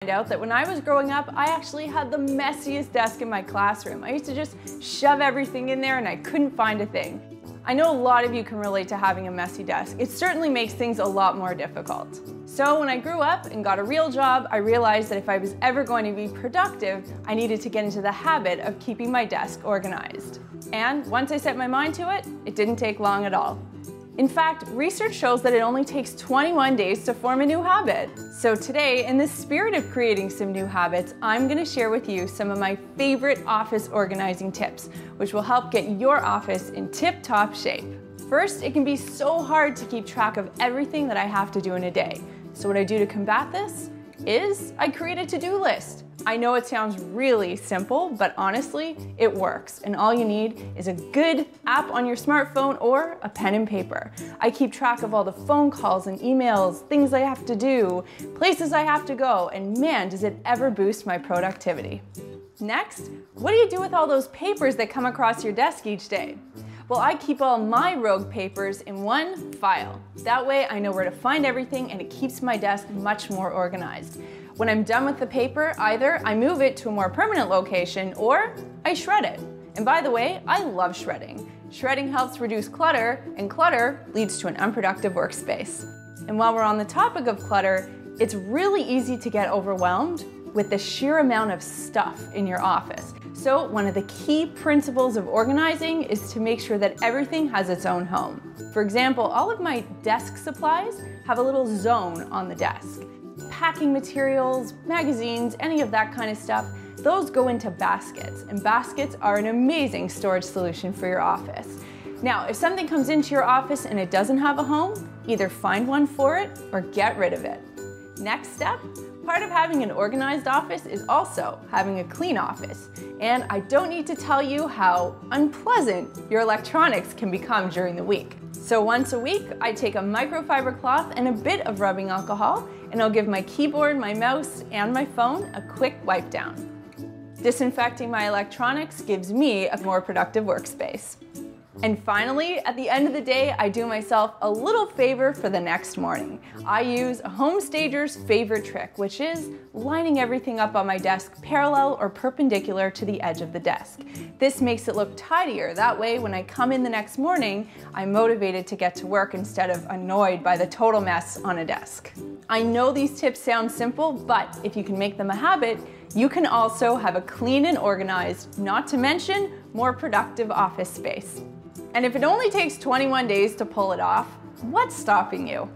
Out that when I was growing up, I actually had the messiest desk in my classroom. I used to just shove everything in there and I couldn't find a thing. I know a lot of you can relate to having a messy desk. It certainly makes things a lot more difficult. So when I grew up and got a real job, I realized that if I was ever going to be productive, I needed to get into the habit of keeping my desk organized. And once I set my mind to it, it didn't take long at all. In fact, research shows that it only takes 21 days to form a new habit. So today, in the spirit of creating some new habits, I'm going to share with you some of my favorite office organizing tips, which will help get your office in tip-top shape. First, it can be so hard to keep track of everything that I have to do in a day. So what I do to combat this is I create a to-do list. I know it sounds really simple, but honestly, it works. And all you need is a good app on your smartphone or a pen and paper. I keep track of all the phone calls and emails, things I have to do, places I have to go, and man, does it ever boost my productivity. Next, what do you do with all those papers that come across your desk each day? Well, I keep all my rogue papers in one file. That way I know where to find everything and it keeps my desk much more organized. When I'm done with the paper, either I move it to a more permanent location or I shred it. And by the way, I love shredding. Shredding helps reduce clutter, and clutter leads to an unproductive workspace. And while we're on the topic of clutter, it's really easy to get overwhelmed with the sheer amount of stuff in your office. So one of the key principles of organizing is to make sure that everything has its own home. For example, all of my desk supplies have a little zone on the desk. Packing materials, magazines, any of that kind of stuff, those go into baskets, and baskets are an amazing storage solution for your office. Now, if something comes into your office and it doesn't have a home, either find one for it or get rid of it. Next step, part of having an organized office is also having a clean office. And I don't need to tell you how unpleasant your electronics can become during the week. So once a week, I take a microfiber cloth and a bit of rubbing alcohol, and I'll give my keyboard, my mouse, and my phone a quick wipe down. Disinfecting my electronics gives me a more productive workspace. And finally, at the end of the day, I do myself a little favor for the next morning. I use a home stager's favorite trick, which is lining everything up on my desk parallel or perpendicular to the edge of the desk. This makes it look tidier. That way, when I come in the next morning, I'm motivated to get to work instead of annoyed by the total mess on a desk. I know these tips sound simple, but if you can make them a habit, you can also have a clean and organized, not to mention more productive office space. And if it only takes 21 days to pull it off, what's stopping you?